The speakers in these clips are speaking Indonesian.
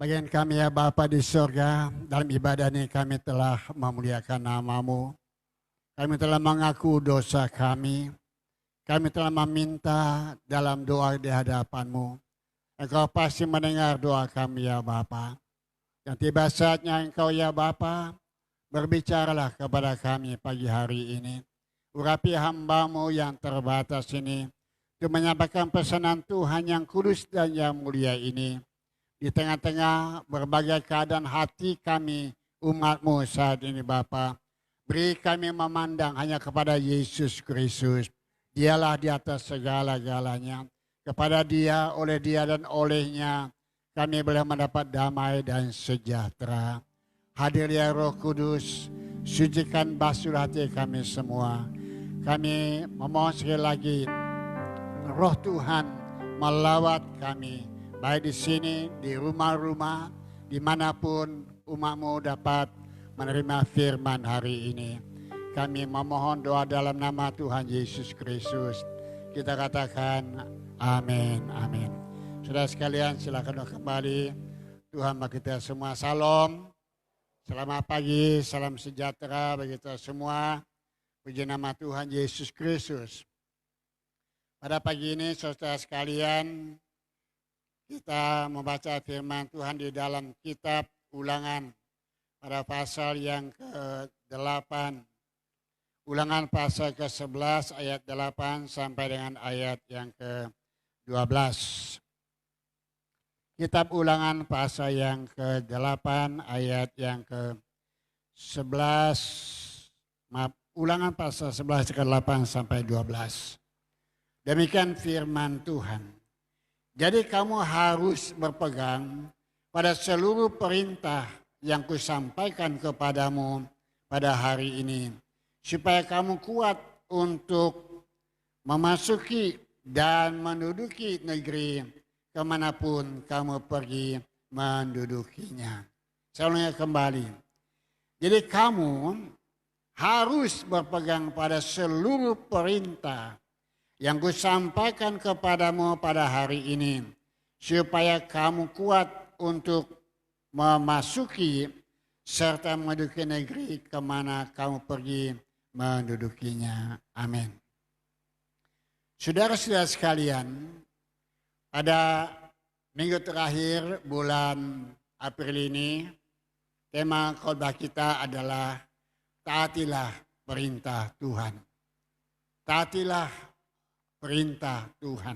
Bagian kami ya Bapa di surga, dalam ibadah ini kami telah memuliakan nama-Mu. Kami telah mengaku dosa kami. Kami telah meminta dalam doa di hadapan-Mu. Engkau pasti mendengar doa kami ya Bapa. Dan tiba saatnya Engkau ya Bapa, berbicaralah kepada kami pagi hari ini. Urapi hamba-Mu yang terbatas ini, untuk menyampaikan pesanan Tuhan yang kudus dan yang mulia ini. Di tengah-tengah berbagai keadaan hati kami umat-Mu saat ini Bapa. Beri kami memandang hanya kepada Yesus Kristus. Dialah di atas segala-galanya. Kepada Dia, oleh Dia dan olehnya kami boleh mendapat damai dan sejahtera. Hadir ya Roh Kudus, sucikan basuh hati kami semua. Kami memohon sekali lagi Roh Tuhan melawat kami. Baik di sini, di rumah-rumah, dimanapun umat-Mu dapat menerima firman hari ini. Kami memohon doa dalam nama Tuhan Yesus Kristus. Kita katakan amin, amin. Saudara sekalian silakan kembali. Tuhan bagi kita semua. Salam, selamat pagi, salam sejahtera bagi kita semua. Puji nama Tuhan Yesus Kristus. Pada pagi ini saudara sekalian, kita membaca firman Tuhan di dalam kitab Ulangan pada pasal yang ke-8. Ulangan pasal ke-11 ayat 8 sampai dengan ayat yang ke-12. Kitab Ulangan pasal yang ke-8 ayat yang ke-11. Ulangan pasal 11 ke-8 sampai 12. Demikian firman Tuhan. Jadi kamu harus berpegang pada seluruh perintah yang kusampaikan kepadamu pada hari ini. Supaya kamu kuat untuk memasuki dan menduduki negeri kemanapun kamu pergi mendudukinya. Saya ulangi kembali. Jadi kamu harus berpegang pada seluruh perintah yang kusampaikan kepadamu pada hari ini, supaya kamu kuat untuk memasuki serta menduduki negeri kemana kamu pergi mendudukinya. Amin. Saudara-saudara sekalian, pada minggu terakhir bulan April ini, tema khotbah kita adalah taatilah perintah Tuhan. Taatilah perintah Tuhan.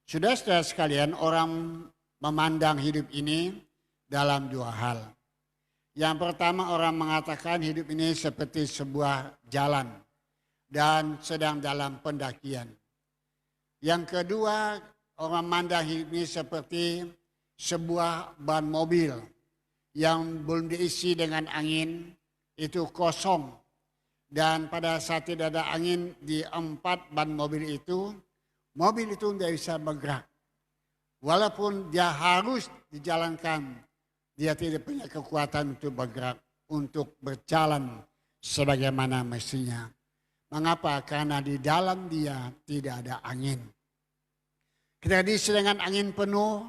Saudara-saudara sekalian, orang memandang hidup ini dalam dua hal. Yang pertama, orang mengatakan hidup ini seperti sebuah jalan dan sedang dalam pendakian. Yang kedua, orang memandang hidup ini seperti sebuah ban mobil yang belum diisi dengan angin, itu kosong. Dan pada saat tidak ada angin di 4 ban mobil itu tidak bisa bergerak. Walaupun dia harus dijalankan, dia tidak punya kekuatan untuk bergerak, untuk berjalan sebagaimana mestinya. Mengapa? Karena di dalam dia tidak ada angin. Ketika diisi dengan angin penuh,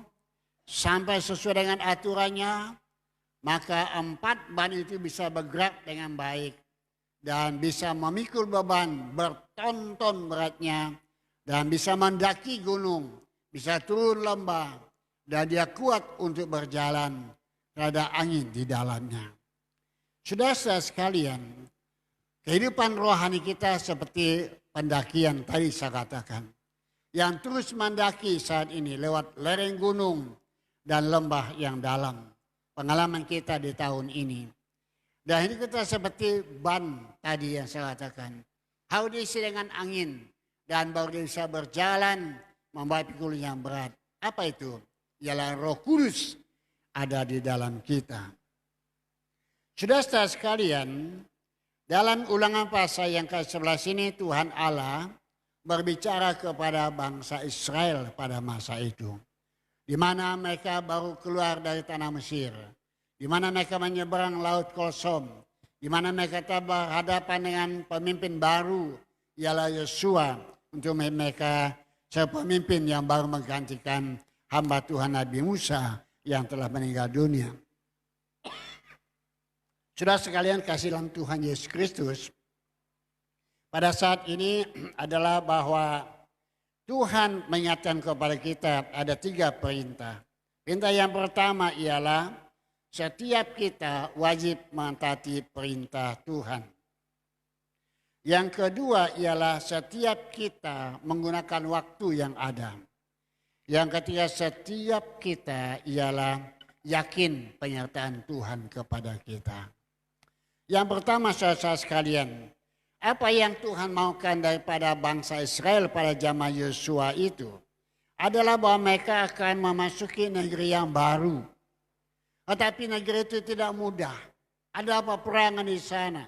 sampai sesuai dengan aturannya, maka 4 ban itu bisa bergerak dengan baik. Dan bisa memikul beban berton-ton beratnya. Dan bisa mendaki gunung, bisa turun lembah. Dan dia kuat untuk berjalan. Ada angin di dalamnya. Saudara-saudara sekalian, kehidupan rohani kita seperti pendakian tadi saya katakan. Yang terus mendaki saat ini lewat lereng gunung dan lembah yang dalam. Pengalaman kita di tahun ini. Dan ini kita seperti ban tadi yang saya katakan. Harus diisi dengan angin. Dan baru dia bisa berjalan membawa pikul yang berat. Apa itu? Ialah Roh Kudus ada di dalam kita. Saudara-saudara sekalian, dalam Ulangan pasal yang ke-11 ini Tuhan Allah berbicara kepada bangsa Israel pada masa itu. Di mana mereka baru keluar dari tanah Mesir. Di mana mereka menyeberang Laut Kosong. Di mana mereka berhadapan dengan pemimpin baru, ialah Yosua. Untuk mereka, pemimpin yang baru menggantikan hamba Tuhan Nabi Musa, yang telah meninggal dunia. Saudara sekalian, kasih dalam Tuhan Yesus Kristus pada saat ini adalah bahwa Tuhan mengingatkan kepada kita ada 3 perintah. Perintah yang pertama ialah setiap kita wajib mentaati perintah Tuhan. Yang kedua ialah setiap kita menggunakan waktu yang ada. Yang ketiga, setiap kita ialah yakin penyertaan Tuhan kepada kita. Yang pertama, saudara sekalian, apa yang Tuhan maukan daripada bangsa Israel pada zaman Yosua itu adalah bahwa mereka akan memasuki negeri yang baru. Tetapi negeri itu tidak mudah. Ada peperangan di sana.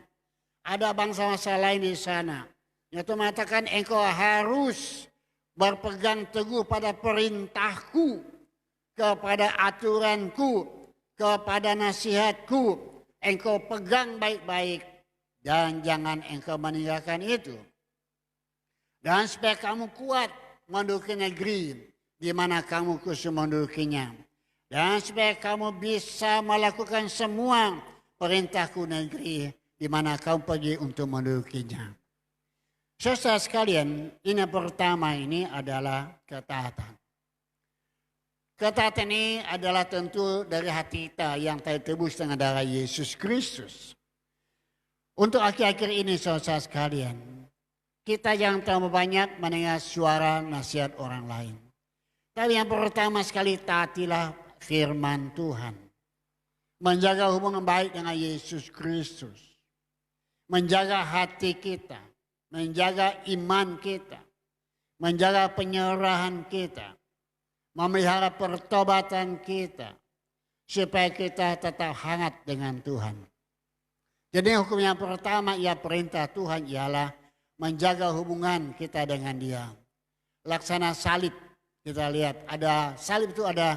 Ada bangsa-bangsa lain di sana. Yaitu mengatakan engkau harus berpegang teguh pada perintahku, kepada aturanku, kepada nasihatku. Engkau pegang baik-baik. Dan jangan engkau meninggalkan itu. Dan supaya kamu kuat menduduki negeri di mana kamu khusus mendudukinya. Dan supaya kamu bisa melakukan semua perintahku negeri di mana kamu pergi untuk mendudukinya. Saudara sekalian, ini pertama ini adalah ketaatan. Ketaatan ini adalah tentu dari hati kita yang tertebus dengan darah Yesus Kristus. Untuk akhir-akhir ini saudara sekalian, kita jangan terlalu banyak mendengar suara nasihat orang lain. Tapi yang pertama sekali taatilah firman Tuhan. Menjaga hubungan baik dengan Yesus Kristus. Menjaga hati kita. Menjaga iman kita. Menjaga penyerahan kita. Memelihara pertobatan kita. Supaya kita tetap hangat dengan Tuhan. Jadi hukum yang pertama ia perintah Tuhan ialah menjaga hubungan kita dengan Dia. Laksana salib kita lihat ada salib itu ada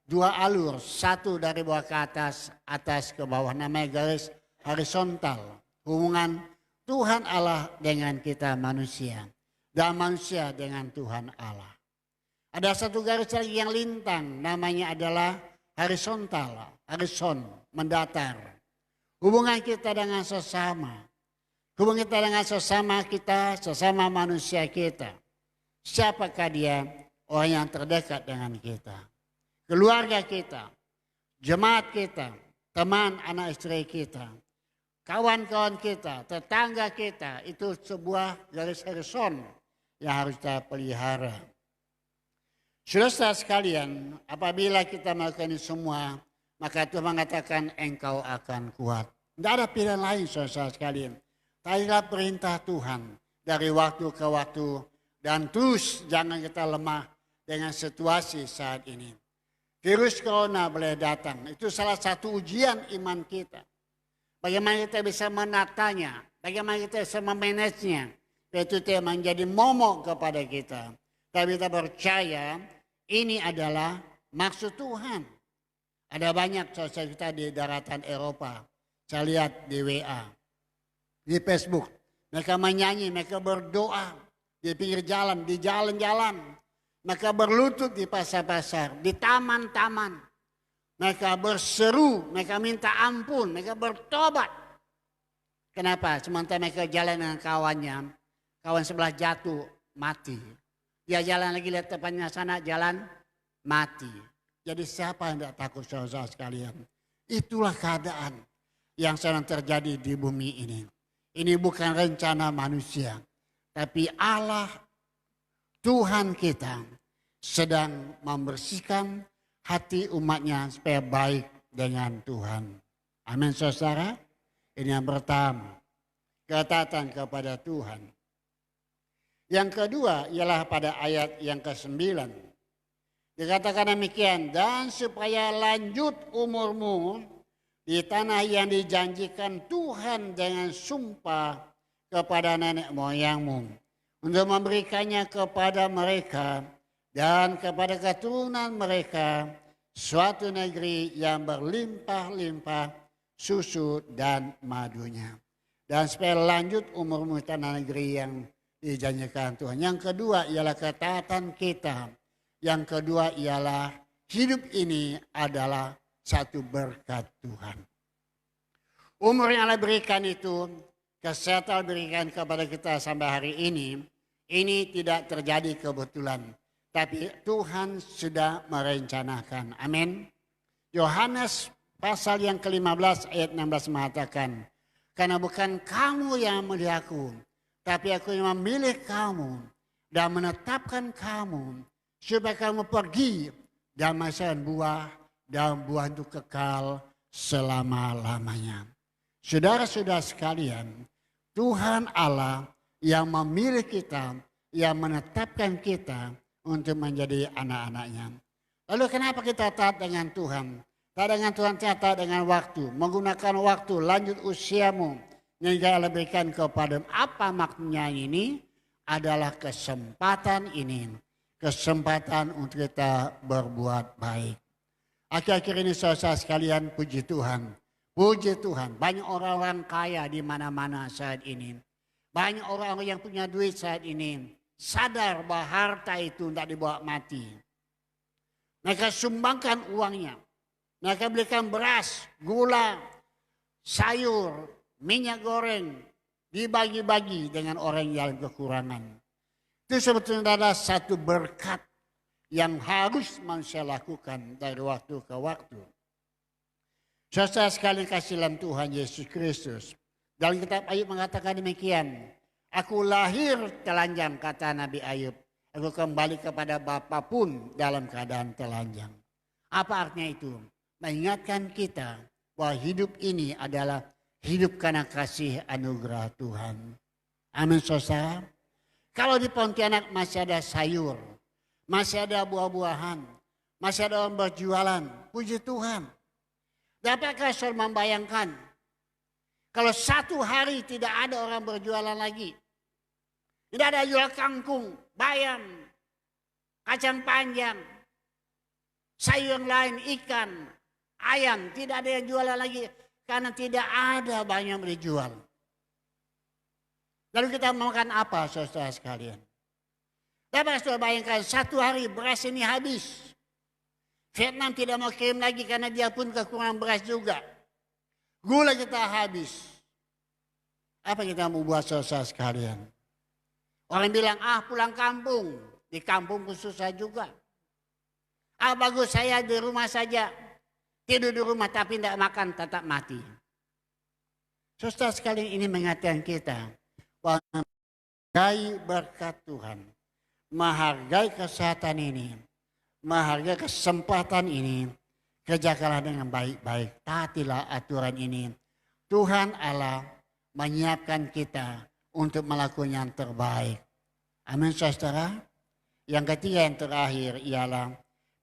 2 alur, satu dari bawah ke atas, atas ke bawah namanya garis horizontal. Hubungan Tuhan Allah dengan kita manusia dan manusia dengan Tuhan Allah. Ada satu garis lagi yang lintang namanya adalah horizontal, horizon, mendatar. Hubungan kita dengan sesama. Hubungan kita dengan sesama kita, sesama manusia kita. Siapakah dia? Orang yang terdekat dengan kita. Keluarga kita, jemaat kita, teman anak istri kita, kawan-kawan kita, tetangga kita. Itu sebuah garis horizon yang harus kita pelihara. Saudara sekalian, apabila kita melakukan ini semua, maka Tuhan mengatakan engkau akan kuat. Tidak ada pilihan lain saudara sekalian. Taatilah perintah Tuhan dari waktu ke waktu. Dan terus jangan kita lemah dengan situasi saat ini. Virus corona boleh datang. Itu salah satu ujian iman kita. Bagaimana kita bisa menatanya. Bagaimana kita bisa memanagenya. Itu menjadi momok kepada kita. Tapi kita percaya ini adalah maksud Tuhan. Ada banyak saudara kita di daratan Eropa. Saya lihat di WA, di Facebook. Mereka menyanyi, mereka berdoa di pinggir jalan, di jalan-jalan. Mereka berlutut di pasar-pasar, di taman-taman. Mereka berseru, mereka minta ampun, mereka bertobat. Kenapa? Sementara mereka jalan dengan kawannya, kawan sebelah jatuh, mati. Dia jalan lagi, lihat depannya sana, jalan, mati. Jadi siapa yang tidak takut saudara sekalian? Itulah keadaan yang sedang terjadi di bumi ini. Ini bukan rencana manusia. Tapi Allah, Tuhan kita sedang membersihkan hati umatnya supaya baik dengan Tuhan. Amin saudara. Ini yang pertama. Ketaatan kepada Tuhan. Yang kedua ialah pada ayat yang ke-9. Dikatakan demikian, dan supaya lanjut umurmu di tanah yang dijanjikan Tuhan dengan sumpah kepada nenek moyangmu. Untuk memberikannya kepada mereka dan kepada keturunan mereka suatu negeri yang berlimpah-limpah susu dan madunya. Dan supaya lanjut umurmu di tanah negeri yang dijanjikan Tuhan. Yang kedua ialah ketaatan kita. Yang kedua ialah hidup ini adalah satu berkat Tuhan. Umur yang Allah berikan itu, kesehatan berikan kepada kita sampai hari ini tidak terjadi kebetulan. Tapi Tuhan sudah merencanakan. Amin. Yohanes pasal yang ke-15 ayat 16 mengatakan, karena bukan kamu yang memilih aku, tapi aku yang memilih kamu dan menetapkan kamu supaya kamu pergi dan menghasilkan buah dan buah itu kekal selama-lamanya. Saudara-saudara sekalian, Tuhan Allah yang memilih kita, yang menetapkan kita untuk menjadi anak-anaknya. Lalu kenapa kita taat dengan Tuhan? Taat dengan Tuhan, taat dengan waktu. Menggunakan waktu, lanjut usiamu. Yang Allah berikan kepada apa maknanya ini? Adalah kesempatan ini. Kesempatan untuk kita berbuat baik. Akhir-akhir ini saudara sekalian, puji Tuhan. Puji Tuhan, banyak orang-orang kaya di mana-mana saat ini. Banyak orang-orang yang punya duit saat ini. Sadar bahwa harta itu tidak dibawa mati. Mereka sumbangkan uangnya. Mereka belikan beras, gula, sayur, minyak goreng. Dibagi-bagi dengan orang yang kekurangan. Itu sebetulnya adalah satu berkat yang harus manusia lakukan dari waktu ke waktu. Saudara sekali kasih dalam Tuhan Yesus Kristus. Dalam kitab Ayub mengatakan demikian. Aku lahir telanjang, kata Nabi Ayub. Aku kembali kepada Bapa pun dalam keadaan telanjang. Apa artinya itu? Mengingatkan kita bahwa hidup ini adalah hidup karena kasih anugerah Tuhan. Amin saudara. Kalau di Pontianak masih ada sayur, masih ada buah-buahan, masih ada orang berjualan, puji Tuhan. Dapatkah saudara membayangkan kalau satu hari tidak ada orang berjualan lagi? Tidak ada jual kangkung, bayam, kacang panjang, sayur yang lain, ikan, ayam. Tidak ada yang jualan lagi karena tidak ada banyak yang dijual. Lalu kita makan apa saudara sekalian? Dapat saudara bayangkan satu hari beras ini habis. Vietnam tidak mau kirim lagi karena dia pun kekurangan beras juga. Gula kita habis. Apa kita mau buat saudara sekalian? Orang bilang, pulang kampung. Di kampung pun susah juga. Bagus saya di rumah saja. Tidur di rumah tapi tidak makan, tetap mati. Saudara sekalian, ini mengingatkan kita bahwa menghargai berkat Tuhan. Menghargai kesehatan ini. Menghargai kesempatan ini. Kerjakanlah dengan baik-baik. Taatilah aturan ini. Tuhan Allah menyiapkan kita untuk melakukan yang terbaik. Amin saudara. Yang ketiga yang terakhir ialah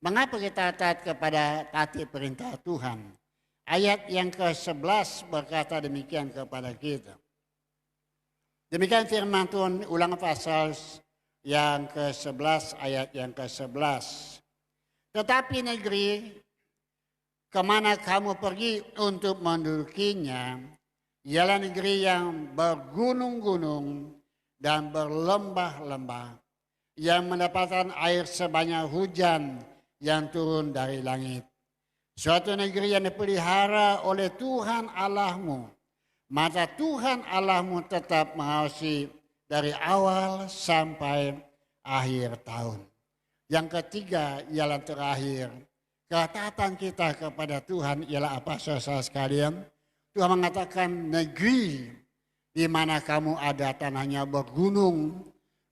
mengapa kita taati perintah Tuhan. Ayat yang ke-11 berkata demikian kepada kita. Demikian firman Tuhan, ulang pasal yang ke-11 ayat yang ke-11. Tetapi negeri kemana kamu pergi untuk mendudukinya, ialah negeri yang bergunung-gunung dan berlembah-lembah, yang mendapatkan air sebanyak hujan yang turun dari langit. Suatu negeri yang dipelihara oleh Tuhan Allahmu, maka Tuhan Allahmu tetap mengawasi dari awal sampai akhir tahun. Yang ketiga ialah terakhir, ketaatan kita kepada Tuhan ialah apa saudara sekalian? Tuhan mengatakan negeri di mana kamu ada tanahnya bergunung,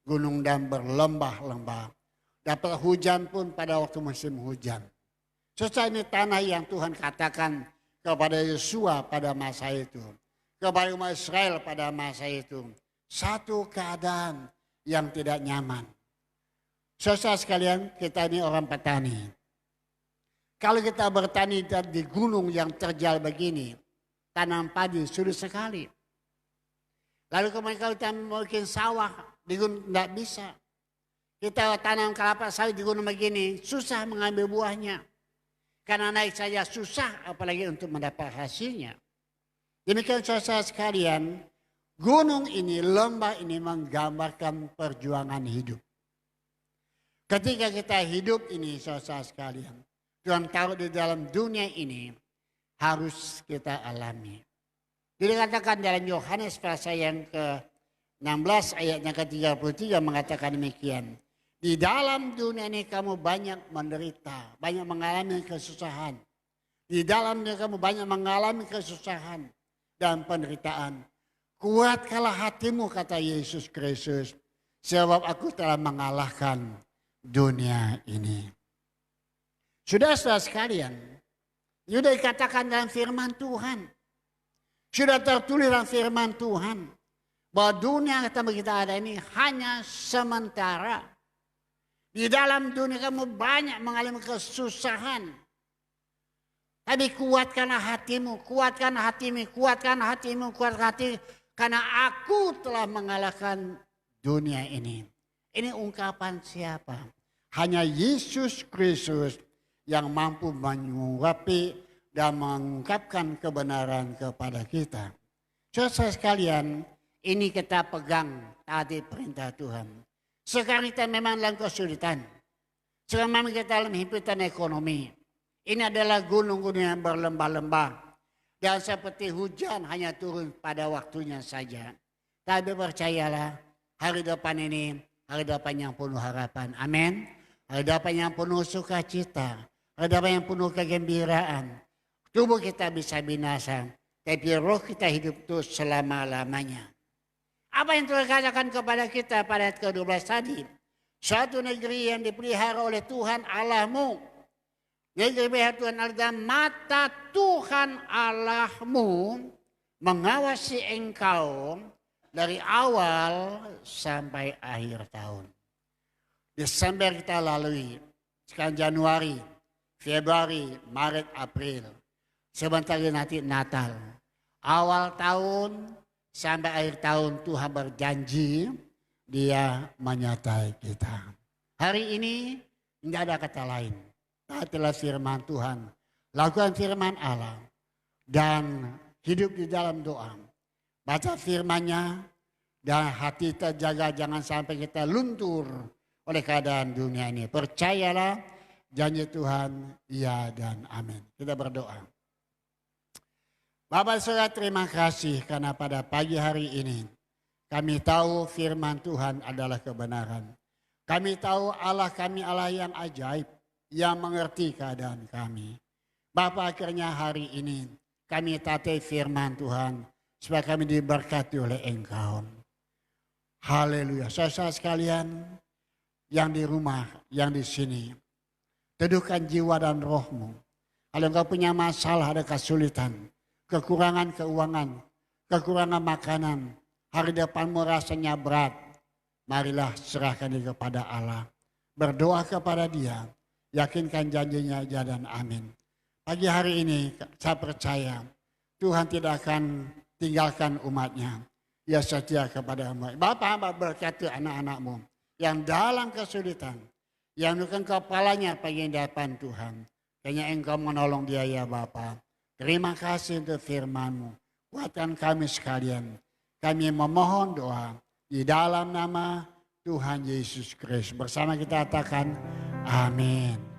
gunung dan berlembah-lembah. Dapat hujan pun pada waktu musim hujan. Sesuai ini tanah yang Tuhan katakan kepada Yosua pada masa itu. Kepada umat Israel pada masa itu. Satu keadaan yang tidak nyaman. Saudara sekalian, kita ini orang petani. Kalau kita bertani di gunung yang terjal begini, tanam padi sulit sekali. Lalu kemudian kalau kita bikin sawah di gunung tidak bisa. Kita tanam kelapa sawit di gunung begini susah mengambil buahnya. Karena naik saja susah apalagi untuk mendapat hasilnya. Demikian saudara sekalian, gunung ini, lembah ini menggambarkan perjuangan hidup. Ketika kita hidup ini saudara sekalian, Tuhan taruh di dalam dunia ini harus kita alami. Jadi dikatakan dalam Yohanes pasal yang ke-16 ayatnya ke-33 mengatakan demikian. Di dalam dunia ini kamu banyak menderita, banyak mengalami kesusahan. Di dalam dunia kamu banyak mengalami kesusahan dan penderitaan. Kuatkanlah hatimu kata Yesus Kristus, sebab aku telah mengalahkan dunia ini. Saudara-saudara sekalian, sudah dikatakan dalam firman Tuhan. Sudah tertulis dalam firman Tuhan. Bahwa dunia yang kita ada ini hanya sementara. Di dalam dunia kamu banyak mengalami kesusahan. Tapi kuatkanlah hatimu, kuatkan hatimu, kuatkan hatimu, kuatkan hatimu. Karena aku telah mengalahkan dunia ini. Ini ungkapan siapa? Hanya Yesus Kristus yang mampu mengurapi dan mengungkapkan kebenaran kepada kita. Saudara sekalian, ini kita pegang taati perintah Tuhan. Sekarang kita memang dalam kesulitan. Sekarang memang kita dalam himpitan ekonomi. Ini adalah gunung-gunung yang berlembah-lembah. Dan seperti hujan hanya turun pada waktunya saja. Tapi percayalah, hari depan ini hari depan yang penuh harapan. Amin. Hari depan yang penuh sukacita. Hari depan yang penuh kegembiraan. Tubuh kita bisa binasa. Tapi roh kita hidup terus selama-lamanya. Apa yang Tuhan katakan kepada kita pada ayat ke-12 tadi. Suatu negeri yang dipelihara oleh Tuhan Allahmu. Negeri pelihara Tuhan Allah dan mata Tuhan Allahmu mengawasi engkau dari awal sampai akhir tahun. Desember kita lalui. Sekarang Januari, Februari, Maret, April. Sebentar lagi nanti Natal. Awal tahun sampai akhir tahun Tuhan berjanji dia menyertai kita. Hari ini tidak ada kata lain. Taatilah firman Tuhan. Lakukan firman Allah. Dan hidup di dalam doa. Baca firman-Nya. Dan hati terjaga jangan sampai kita luntur oleh keadaan dunia ini. Percayalah janji Tuhan iya dan amin. Kita berdoa. Bapak Saudara terima kasih karena pada pagi hari ini kami tahu firman Tuhan adalah kebenaran. Kami tahu Allah kami Allah yang ajaib yang mengerti keadaan kami. Bapak akhirnya hari ini kami taati firman Tuhan supaya kami diberkati oleh Engkau. Haleluya. Saudara sekalian yang di rumah, yang di sini. Teduhkan jiwa dan rohmu. Kalau engkau punya masalah, ada kesulitan. Kekurangan keuangan, kekurangan makanan, hari depanmu rasanya berat. Marilah serahkan diri kepada Allah. Berdoa kepada Dia, yakinkan janjinya ya dan amin. Pagi hari ini saya percaya Tuhan tidak akan tinggalkan umatnya. Dia setia kepada umat. Bapak hamba berkati anak-anakmu yang dalam kesulitan, yang menundukkan kepalanya pagi di hadapan Tuhan. Kayaknya engkau menolong dia ya Bapak. Terima kasih untuk firman-Mu. Kuatkan kami sekalian. Kami memohon doa di dalam nama Tuhan Yesus Kristus. Bersama kita katakan amin.